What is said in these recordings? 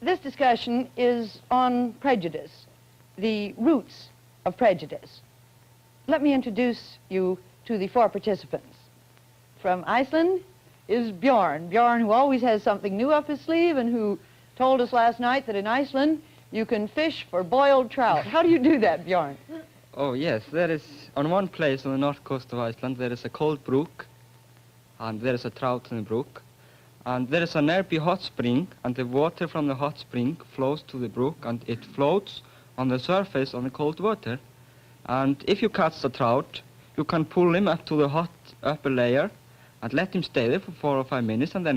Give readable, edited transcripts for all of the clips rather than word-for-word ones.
this discussion is on prejudice, the roots of prejudice. Let me introduce you to the four participants. From Iceland is Bjorn. Bjorn, who always has something new up his sleeve and who told us last night that in Iceland you can fish for boiled trout. How do you do that, Bjorn? Oh, yes. There is, on one place on the north coast of Iceland, there is a cold brook, and there is a trout in the brook. And there is a nearby hot spring, and the water from the hot spring flows to the brook, and it floats on the surface on the cold water. And if you catch the trout, you can pull him up to the hot upper layer and let him stay there for 4 or 5 minutes, and then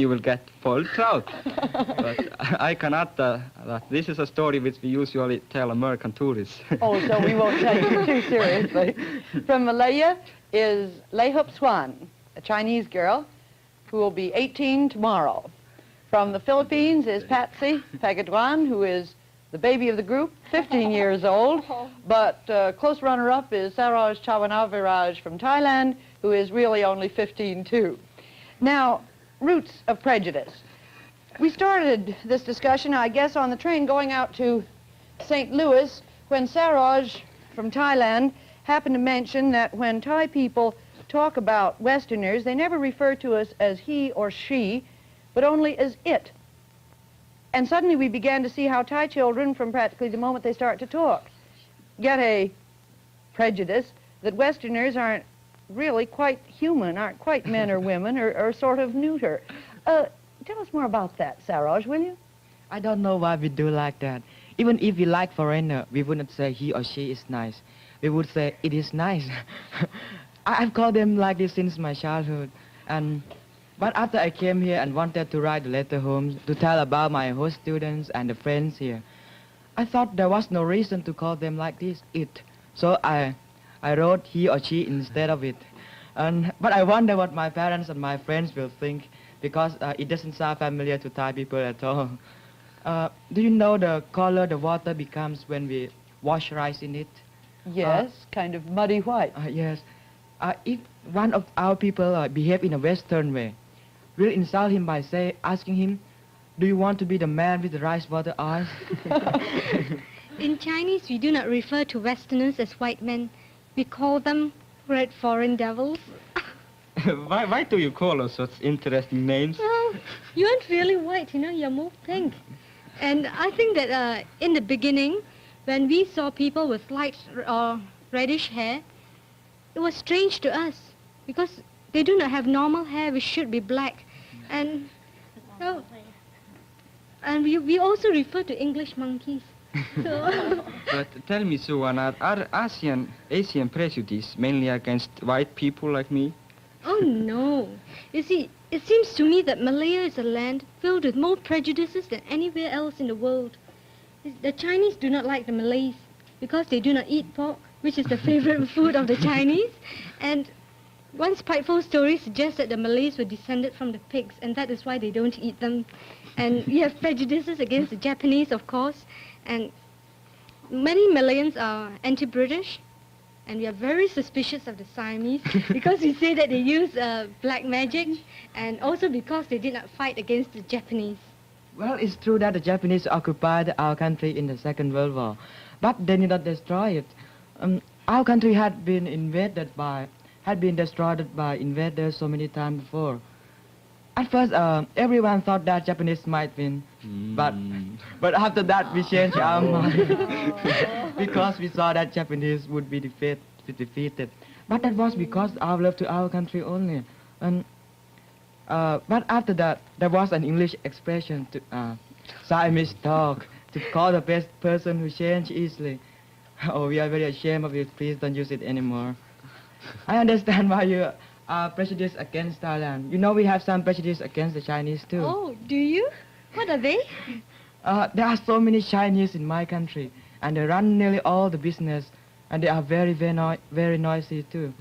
you will get boiled trout. But I can add that this is a story which we usually tell American tourists. Oh, so we won't take it too seriously. From Malaya is Lehup Swan, a Chinese girl who will be 18 tomorrow. From the Philippines is Patsy Pagaduan, who is the baby of the group, 15 years old, but close runner-up is Saroj Chawanaviraj from Thailand, who is really only 15 too. Now, roots of prejudice. We started this discussion, I guess, on the train going out to St. Louis when Saroj from Thailand happened to mention that when Thai people talk about Westerners, they never refer to us as he or she, but only as it. And suddenly we began to see how Thai children, from practically the moment they start to talk, get a prejudice that Westerners aren't really quite human, aren't quite men or women, or sort of neuter. Tell us more about that, Saroj, will you? I don't know why we do like that. Even if we like foreigner, we wouldn't say he or she is nice. We would say it is nice. I've called them like this since my childhood. But after I came here and wanted to write a letter home to tell about my host students and the friends here, I thought there was no reason to call them like this, it. So I wrote he or she instead of it. But I wonder what my parents and my friends will think, because it doesn't sound familiar to Thai people at all. Do you know the color the water becomes when we wash rice in it? Yes, kind of muddy white. Yes. If one of our people behave in a Western way, we'll insult him by asking him, do you want to be the man with the rice water eyes? In Chinese, we do not refer to Westerners as white men. We call them red foreign devils. Why do you call us such interesting names? Well, you aren't really white, you know, you're more pink. And I think that in the beginning, when we saw people with light or reddish hair, it was strange to us because they do not have normal hair, which should be black. And we also refer to English monkeys. So. But tell me, Suwan, are Asian prejudice mainly against white people like me? Oh, no. You see, it seems to me that Malaya is a land filled with more prejudices than anywhere else in the world. The Chinese do not like the Malays because they do not eat pork, which is the favorite food of the Chinese. And one spiteful story suggests that the Malays were descended from the pigs, and that is why they don't eat them. And we have prejudices against the Japanese, of course. And many Malayans are anti-British, and we are very suspicious of the Siamese because we say that they use black magic, and also because they did not fight against the Japanese. Well, it's true that the Japanese occupied our country in the Second World War, but they did not destroy it. Our country had been destroyed by invaders so many times before. At first, everyone thought that Japanese might win, but after that we changed our mind because we saw that Japanese would be defeated. But that was because our love to our country only. But after that, there was an English expression to Siamese talk to call the best person who change easily. Oh, we are very ashamed of it. Please don't use it anymore. I understand why you are prejudiced against Thailand. You know we have some prejudice against the Chinese too. Oh, do you? What are they? There are so many Chinese in my country, and they run nearly all the business, and they are very, very noisy too.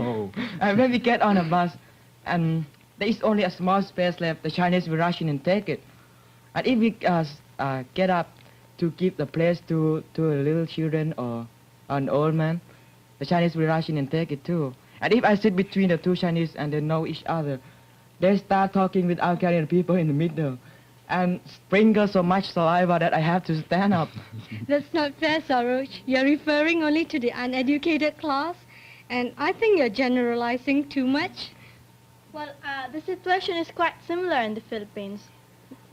Oh. And when we get on a bus, and there is only a small space left, the Chinese will rush in and take it. And if we get up to give the place to a little children or an old man, the Chinese will rush in and take it too. And if I sit between the two Chinese and they know each other, they start talking without carrying people in the middle. and sprinkle so much saliva that I have to stand up. That's not fair, Saroj. You're referring only to the uneducated class, and I think you're generalizing too much. Well, the situation is quite similar in the Philippines.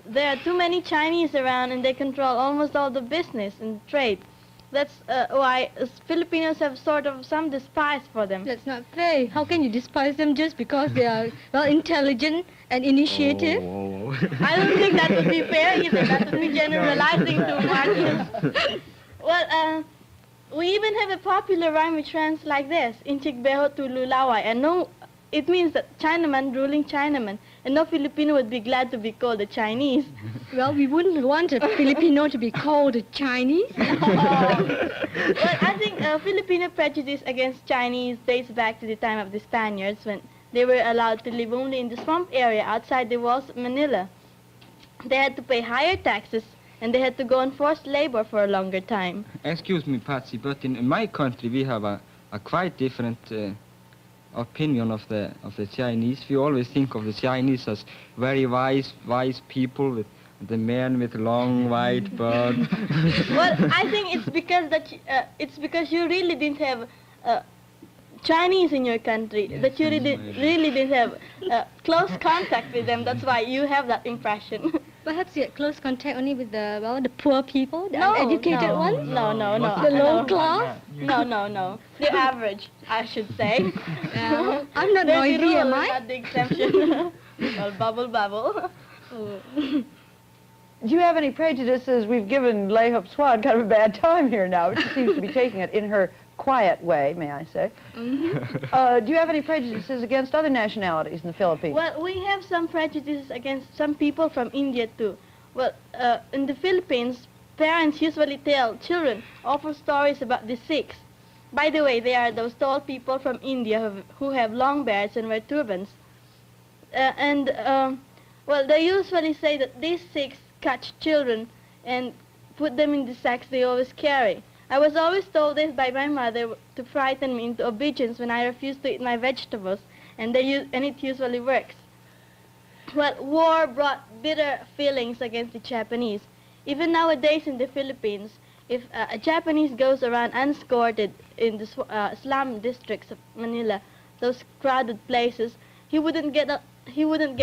There are too many Chinese around and they control almost all the business and trade. That's why Filipinos have sort of some despise for them. That's not fair. How can you despise them just because they are, well, intelligent and initiative? Oh. I don't think that would be fair either. That would be generalizing too much. Well, we even have a popular rhyme which runs like this: Inchik beho tu lulaway. And no, it means that Chinaman ruling Chinaman. And no Filipino would be glad to be called a Chinese. Well, we wouldn't want a Filipino to be called a Chinese. Well, I think Filipino prejudice against Chinese dates back to the time of the Spaniards, when they were allowed to live only in the swamp area outside the walls of Manila. They had to pay higher taxes, and they had to go on forced labor for a longer time. Excuse me, Patsy, but in my country we have a quite different opinion of the Chinese. We always think of the Chinese as very wise people, with the men with long white beard. Well, I think it's because you really didn't have Chinese in your country, Yes, that you really didn't have close contact with them. That's why you have that impression. Perhaps you had close contact only with the, well, the poor people, the uneducated ones? No. The low class? No. The average, I should say. I'm not There's the noisy, rule, am I? not the exception. Well, bubble. Do you have any prejudices? We've given Lei Hup Swan kind of a bad time here now, but she seems to be taking it in her quiet way, may I say. Do you have any prejudices against other nationalities in the Philippines? Well, we have some prejudices against some people from India too. Well, in the Philippines, parents usually tell children awful stories about the Sikhs. By the way, they are those tall people from India who have long beards and wear turbans. Well, they usually say that these Sikhs catch children and put them in the sacks they always carry. I was always told this by my mother to frighten me into obedience when I refused to eat my vegetables, and it usually works. Well, war brought bitter feelings against the Japanese. Even nowadays in the Philippines, if a Japanese goes around unescorted in the slum districts of Manila, those crowded places, he wouldn't get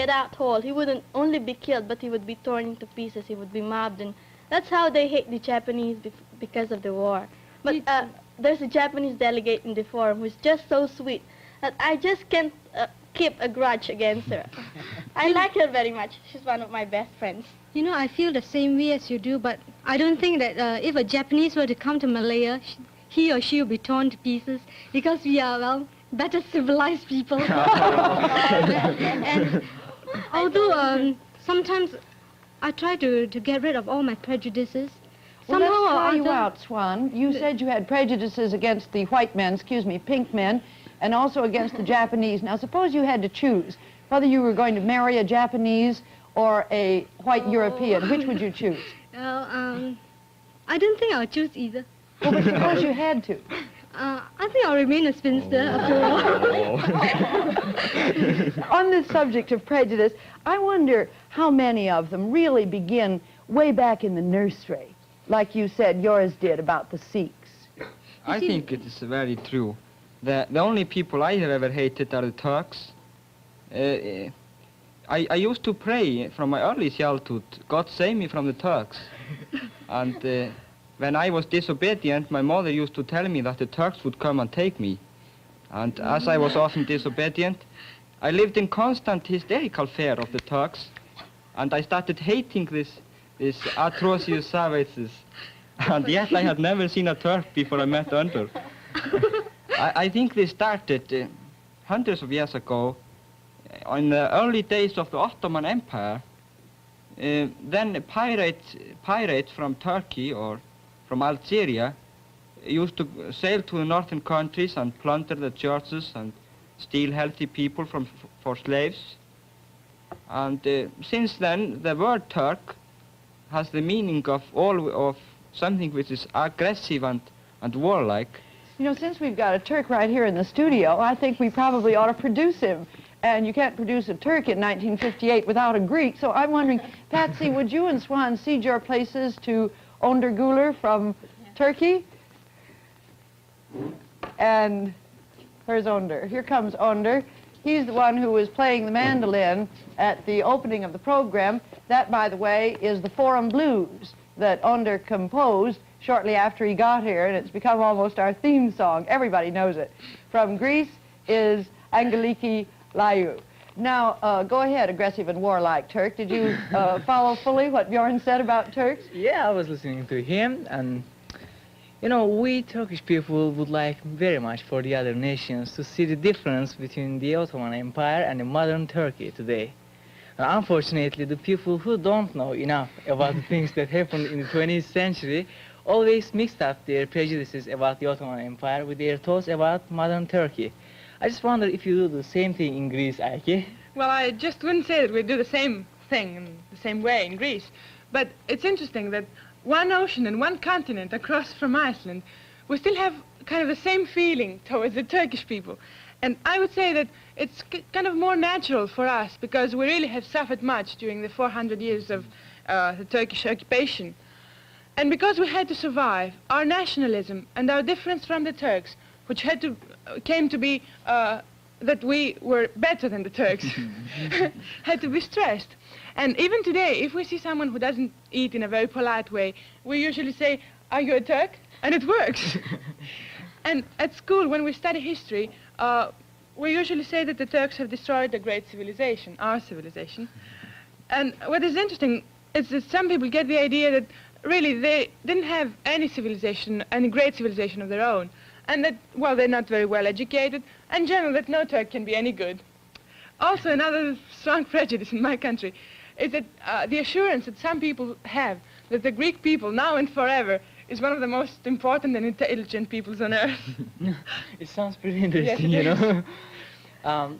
out whole. He wouldn't only be killed, but he would be torn into pieces. He would be mobbed, and that's how they hate the Japanese because of the war. But there's a Japanese delegate in the forum who's just so sweet that I just can't keep a grudge against her. I like her very much. She's one of my best friends. You know, I feel the same way as you do, but I don't think that if a Japanese were to come to Malaya, he or she will be torn to pieces, because we are, well, better civilized people. And although sometimes I try to get rid of all my prejudices, Well, somehow let's or try you other, out, Swan. You said you had prejudices against the white men, pink men, and also against the Japanese. Now, suppose you had to choose whether you were going to marry a Japanese or a white European. Which would you choose? well, I don't think I'll choose either. Well, but suppose you had to. I think I'll remain a spinster after all. On this subject of prejudice, I wonder how many of them really begin way back in the nursery, like you said yours did about the Sikhs. I think it is very true. The only people I have ever hated are the Turks. I used to pray from my early childhood, God save me from the Turks. And when I was disobedient, my mother used to tell me that the Turks would come and take me. And as I was often disobedient, I lived in constant hysterical fear of the Turks. And I started hating these atrocious savages. And yet I had never seen a Turk before I met Under. I think they started hundreds of years ago, in the early days of the Ottoman Empire. Then pirates from Turkey or from Algeria used to sail to the northern countries and plunder the churches and steal healthy people for slaves. And since then, the word Turk has the meaning of something which is aggressive and warlike. You know, since we've got a Turk right here in the studio, I think we probably ought to produce him. and you can't produce a Turk in 1958 without a Greek. So I'm wondering, Patsy, would you and Swan cede your places to Önder Güler from Turkey? And where's Önder? Here comes Önder. He's the one who was playing the mandolin at the opening of the program. That, by the way, is the Forum Blues that Önder composed shortly after he got here, and it's become almost our theme song. Everybody knows it. From Greece is Angeliki Layu. Now, go ahead, aggressive and warlike Turk. Did you follow fully what Bjorn said about Turks? Yeah, I was listening to him, and you know, we Turkish people would like very much for the other nations to see the difference between the Ottoman Empire and the modern Turkey today. Unfortunately, the people who don't know enough about the things that happened in the 20th century always mixed up their prejudices about the Ottoman Empire with their thoughts about modern Turkey. I just wonder if you do the same thing in Greece, Aike? Well, I just wouldn't say that we do the same thing in the same way in Greece. But it's interesting that one ocean and one continent across from Iceland, we still have kind of the same feeling towards the Turkish people. And I would say that it's kind of more natural for us because we really have suffered much during the 400 years of the Turkish occupation. And because we had to survive, our nationalism and our difference from the Turks, which came to be that we were better than the Turks, had to be stressed. And even today, if we see someone who doesn't eat in a very polite way, we usually say, "Are you a Turk?" And it works. And at school, when we study history, we usually say that the Turks have destroyed a great civilization, our civilization. And what is interesting is that some people get the idea that really they didn't have any civilization, any great civilization of their own, and that, well, they're not very well educated, and in general that no Turk can be any good. Also, another strong prejudice in my country is that the assurance that some people have that the Greek people, now and forever, is one of the most important and intelligent peoples on earth. It sounds pretty interesting, Yes, you know.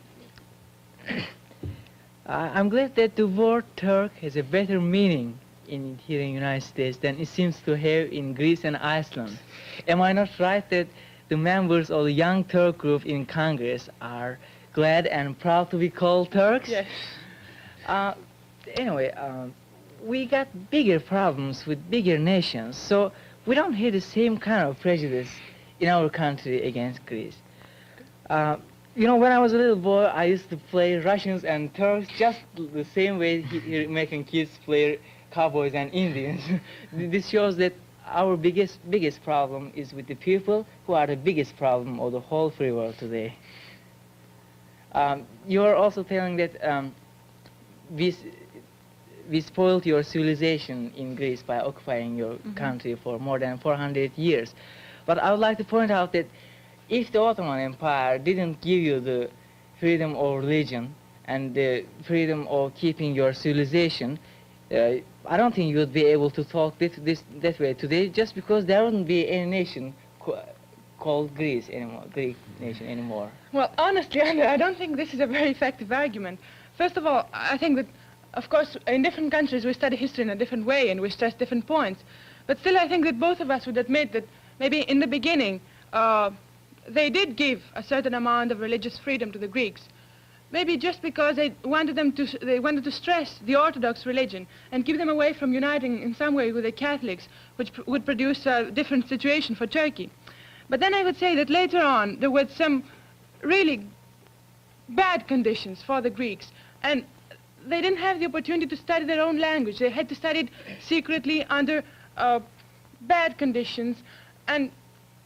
I'm glad that the word Turk has a better meaning here in the United States than it seems to have in Greece and Iceland. Am I not right that the members of the Young Turk group in Congress are glad and proud to be called Turks? Yes. Anyway, we got bigger problems with bigger nations, so we don't hear the same kind of prejudice in our country against Greece. You know, when I was a little boy, I used to play Russians and Turks just the same way American kids play cowboys and Indians. This shows that our biggest problem is with the people who are the biggest problem of the whole free world today. You are also telling that we spoiled your civilization in Greece by occupying your country for more than 400 years. But I would like to point out that if the Ottoman Empire didn't give you the freedom of religion and the freedom of keeping your civilization, I don't think you would be able to talk that way today, just because there wouldn't be any nation called Greece anymore, Greek nation anymore. Well, honestly, I don't think this is a very effective argument. First of all, I think that, of course, in different countries we study history in a different way and we stress different points. But still, I think that both of us would admit that maybe in the beginning they did give a certain amount of religious freedom to the Greeks. Maybe just because they wanted to stress the Orthodox religion and keep them away from uniting in some way with the Catholics, which would produce a different situation for Turkey. But then I would say that later on there were some really bad conditions for the Greeks, and they didn't have the opportunity to study their own language. They had to study it secretly under bad conditions, and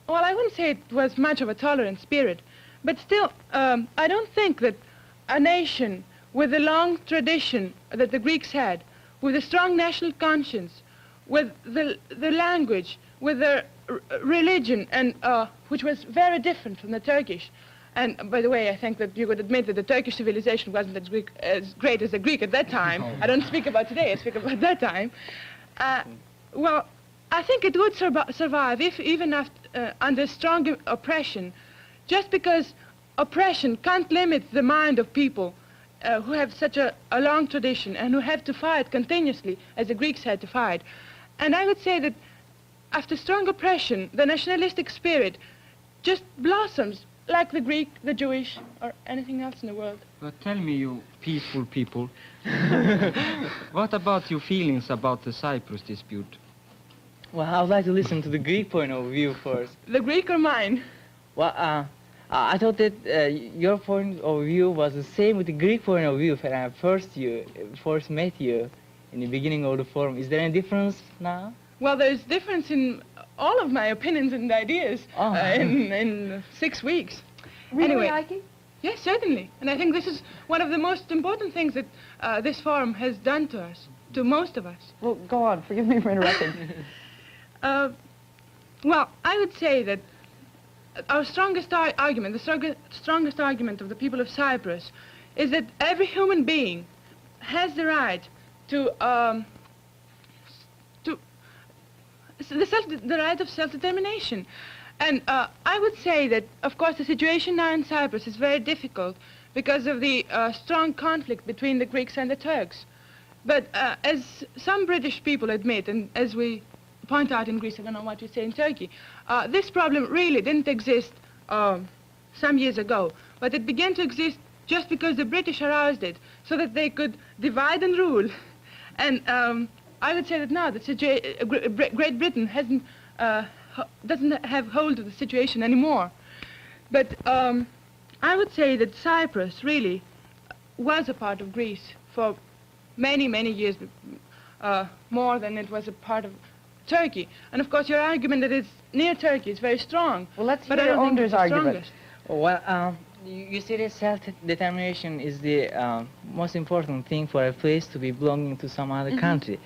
well, I wouldn't say it was much of a tolerant spirit, but still, I don't think that a nation with the long tradition that the Greeks had, with a strong national conscience, with the language, with their religion, and which was very different from the Turkish. And by the way, I think that you would admit that the Turkish civilization wasn't as great as the Greek at that time. I don't speak about today, I speak about that time. Well, I think it would survive if even after, under strong oppression, just because oppression can't limit the mind of people who have such a long tradition and who have to fight continuously as the Greeks had to fight. And I would say that after strong oppression, the nationalistic spirit just blossoms like the Greek, the Jewish, or anything else in the world. But tell me, you peaceful people, what about your feelings about the Cyprus dispute? Well, I would like to listen to the Greek point of view first. The Greek or mine? Well, I thought that your point of view was the same with the Greek point of view when I first met you in the beginning of the forum. Is there any difference now? Well, there's difference in all of my opinions and ideas in 6 weeks. Really, Anyway. Ike? Yes, certainly. And I think this is one of the most important things that this forum has done to us, to most of us. Well, go on. Forgive me for interrupting. Well, I would say that our strongest argument, the strongest argument of the people of Cyprus, is that every human being has the right to the right of self-determination. And I would say that, of course, the situation now in Cyprus is very difficult because of the strong conflict between the Greeks and the Turks. But as some British people admit, and as we point out in Greece, I don't know what you say in Turkey, this problem really didn't exist some years ago, but it began to exist just because the British aroused it, so that they could divide and rule. And I would say that now that Great Britain doesn't have hold of the situation anymore. But I would say that Cyprus really was a part of Greece for many, many years, more than it was a part of Turkey. And of course your argument that it's near Turkey is very strong. Well, let's but hear I don't think Onder's it's the argument. strongest. Well, you see that self-determination is the most important thing for a place to be belonging to some other country.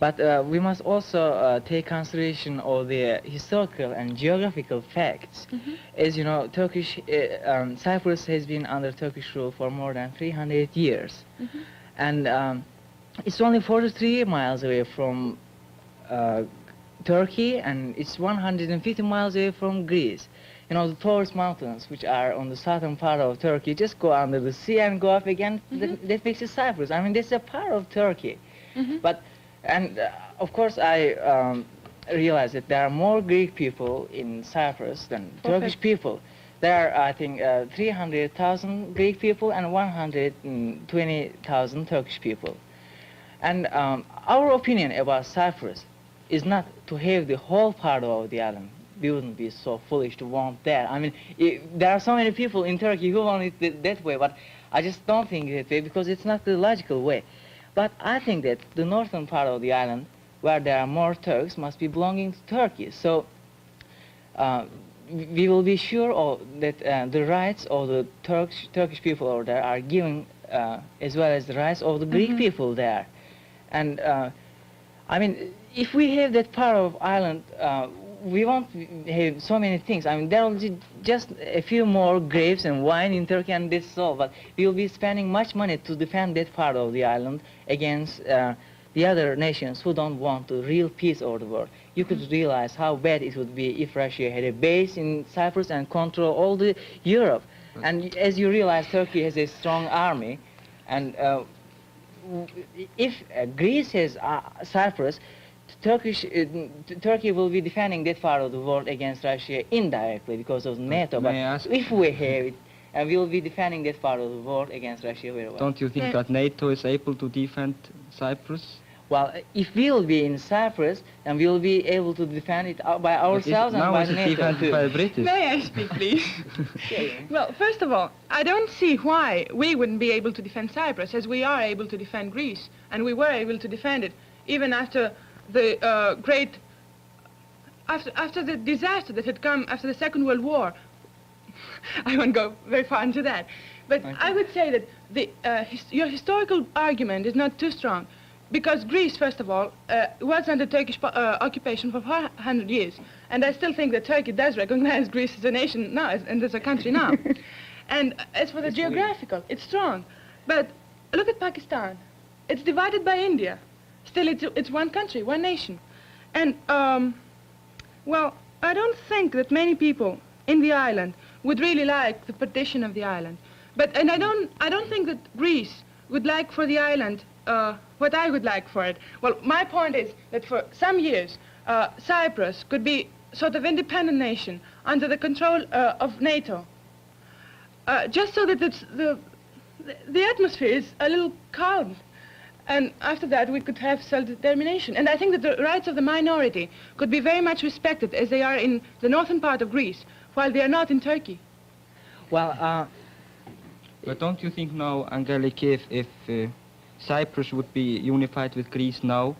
But we must also take consideration of the historical and geographical facts. As you know, Cyprus has been under Turkish rule for more than 300 years. And it's only 43 miles away from Turkey, and it's 150 miles away from Greece. You know, the Taurus Mountains, which are on the southern part of Turkey, just go under the sea and go up again. That makes it Cyprus. I mean, that's a part of Turkey. But, and of course, I realize that there are more Greek people in Cyprus than Turkish people. There are, I think, 300,000 Greek people and 120,000 Turkish people. And our opinion about Cyprus is not to have the whole part of the island. We wouldn't be so foolish to want that. I mean, there are so many people in Turkey who want it that way, but I just don't think that way because it's not the logical way. But I think that the northern part of the island, where there are more Turks, must be belonging to Turkey. So we will be sure that the rights of the Turkish people over there are given as well as the rights of the Greek people there. And I mean, if we have that part of island, we won't have so many things. I mean, there will be just a few more grapes and wine in Turkey and that's all, but we will be spending much money to defend that part of the island against the other nations who don't want real peace over the world. You could realize how bad it would be if Russia had a base in Cyprus and control all the Europe. And as you realize, Turkey has a strong army, and if Greece has Cyprus, Turkey will be defending that part of the world against Russia indirectly because of NATO. But if we have it, we will be defending that part of the world against Russia very well. Don't you think that NATO is able to defend Cyprus? Well, if we will be in Cyprus, then we will be able to defend it by ourselves and by NATO. Defended by the British. May I speak, please? Well, first of all, I don't see why we wouldn't be able to defend Cyprus, as we are able to defend Greece, and we were able to defend it even after the after the disaster that had come after the Second World War. I won't go very far into that, but I would say that your historical argument is not too strong, because Greece, first of all, was under Turkish occupation for 400 years, and I still think that Turkey does recognize Greece as a nation now, and as a country now. And as for the geographical, it's strong, but look at Pakistan. It's divided by India. Still, it's one country, one nation. And, well, I don't think that many people in the island would really like the partition of the island. And I don't think that Greece would like for the island what I would like for it. Well, my point is that for some years, Cyprus could be sort of independent nation under the control of NATO. just so that the atmosphere is a little calm. And after that, we could have self-determination. And I think that the rights of the minority could be very much respected as they are in the northern part of Greece, while they are not in Turkey. Well, But don't you think now, Angeliki, if Cyprus would be unified with Greece now,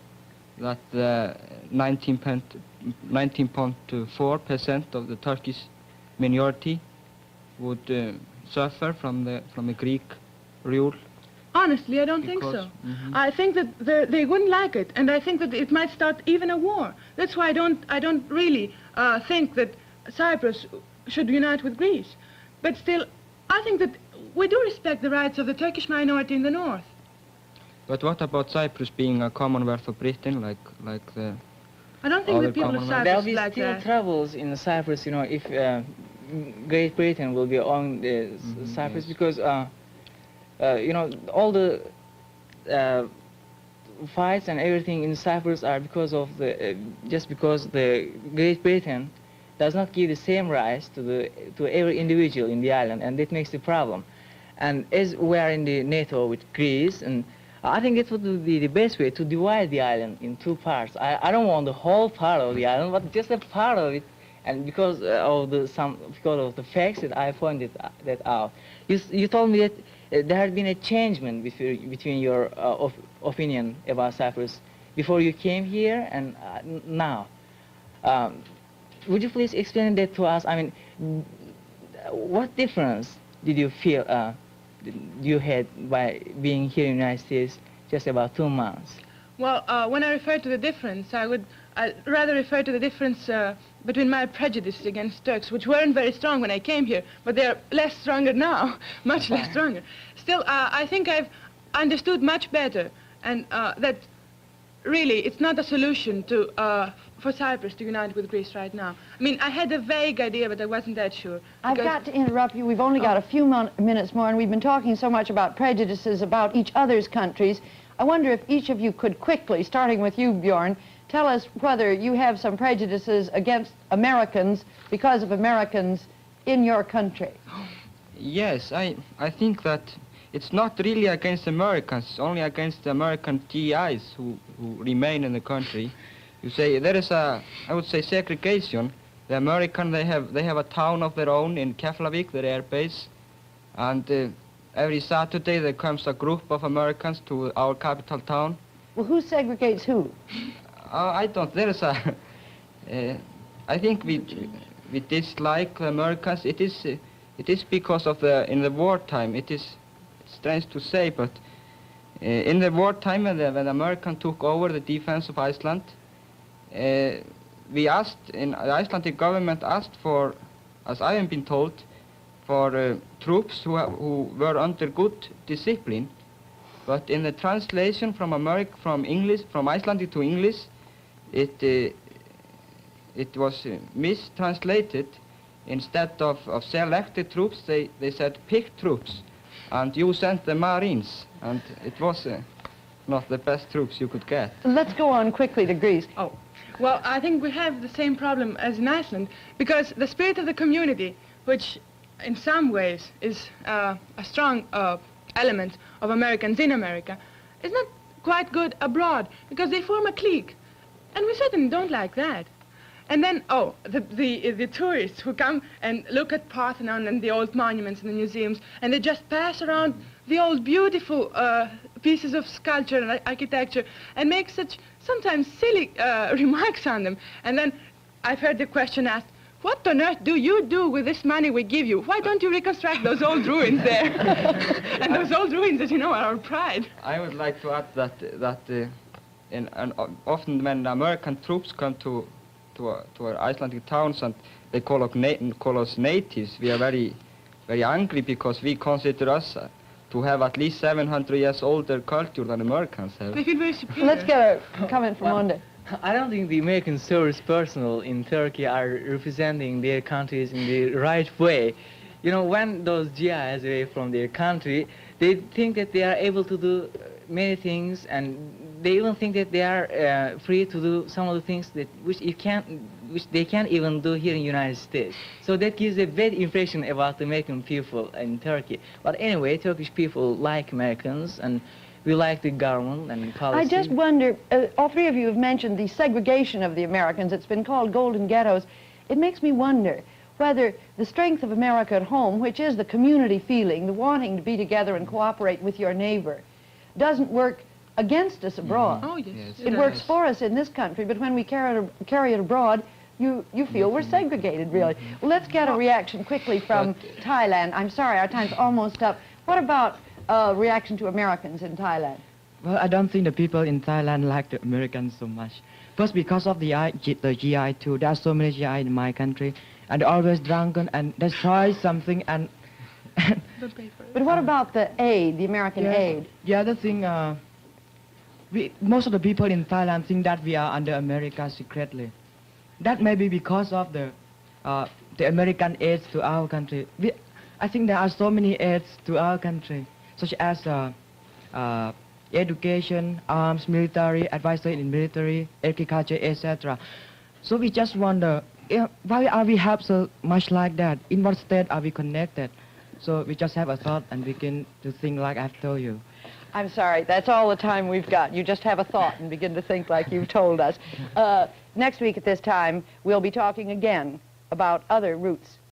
that 19.4% of the Turkish minority would suffer from the Greek rule? Honestly, I don't think so. I think that they wouldn't like it, and I think that it might start even a war. That's why I don't really think that Cyprus should unite with Greece. But still, I think that we do respect the rights of the Turkish minority in the north. But what about Cyprus being a Commonwealth of Britain, like the... I don't think Other the people of Commonwealth. there'll Cyprus be like still that. troubles in Cyprus, you know, if Great Britain will be on Cyprus, yes. because, you know, all the fights and everything in Cyprus are because of just because the Great Britain does not give the same rights to every individual in the island, and that makes the problem. And as we are in the NATO with Greece, and I think it would be the best way to divide the island in two parts. I don't want the whole part of the island, but just a part of it. And because of the facts that I pointed that out, you told me that there had been a changement between your opinion about Cyprus before you came here and now. Would you please explain that to us? I mean, what difference did you feel you had by being here in the United States just about 2 months? Well, when I refer to the difference, I'd rather refer to the difference between my prejudices against Turks, which weren't very strong when I came here, but they're less stronger now, much less stronger. Still, I think I've understood much better, and that really it's not a solution to for Cyprus to unite with Greece right now. I mean, I had a vague idea, but I wasn't that sure. I've got to interrupt you. We've only got a few minutes more, and we've been talking so much about prejudices about each other's countries. I wonder if each of you could quickly, starting with you, Bjorn, tell us whether you have some prejudices against Americans because of Americans in your country. Yes, I think that it's not really against Americans, it's only against the American GIs who remain in the country. You say there is I would say, segregation. The American, they have a town of their own in Keflavik, their air base, and every Saturday there comes a group of Americans to our capital town. Well, who segregates who? I don't. There is I think we dislike the Americans. It is because of in the wartime. It's strange to say, but in the wartime when the American took over the defense of Iceland, we asked, the Icelandic government asked for, as I have been told, for troops who were under good discipline. But in the translation from Icelandic to English, it was mistranslated. Instead of selected troops, they said picked troops, and you sent the Marines, and it was not the best troops you could get. Let's go on quickly to Greece. Oh, well, I think we have the same problem as in Iceland, because the spirit of the community, which in some ways is a strong element of Americans in America, is not quite good abroad, because they form a clique, and we certainly don't like that. And then, the tourists who come and look at Parthenon and the old monuments and the museums, and they just pass around the old beautiful pieces of sculpture and architecture and make such sometimes silly remarks on them. And then I've heard the question asked, what on earth do you do with this money we give you? Why don't you reconstruct those old ruins there? And those old ruins, as you know, are our pride. I would like to add that often when American troops come to our Icelandic towns and they call us natives, we are very, very angry because we consider us to have at least 700 years older culture than Americans have. They feel very superior. Let's get a comment from Wanda. I don't think the American service personnel in Turkey are representing their countries in the right way. You know, when those GIs away from their country, they think that they are able to do many things, and they even think that they are free to do some of the things which you can't which they can't even do here in United States. So that gives a bad impression about the American people in Turkey. But anyway, Turkish people like Americans, and we like the government and policy. I just wonder, all three of you have mentioned the segregation of the Americans. It's been called golden ghettos. It makes me wonder whether the strength of America at home, which is the community feeling, the wanting to be together and cooperate with your neighbor, doesn't work against us abroad. Oh, yes. It works for us in this country, but when we carry it abroad, you feel we're segregated, really. Well, let's get a reaction quickly from Thailand. I'm sorry, our time's almost up. What about reaction to Americans in Thailand? Well, I don't think the people in Thailand like the Americans so much. First, because of the GI too. There are so many GI in my country, and they're always drunken and destroy something. And but what about the aid, the American aid? The other thing, most of the people in Thailand think that we are under America secretly. That may be because of the American aids to our country. I think there are so many aids to our country, such as education, arms, military, advisory in military, agriculture, etc. So we just wonder, why are we helped so much like that? In what state are we connected? So we just have a thought and begin to think like I've told you. I'm sorry, that's all the time we've got. You just have a thought and begin to think like you've told us. Next week at this time, we'll be talking again about other routes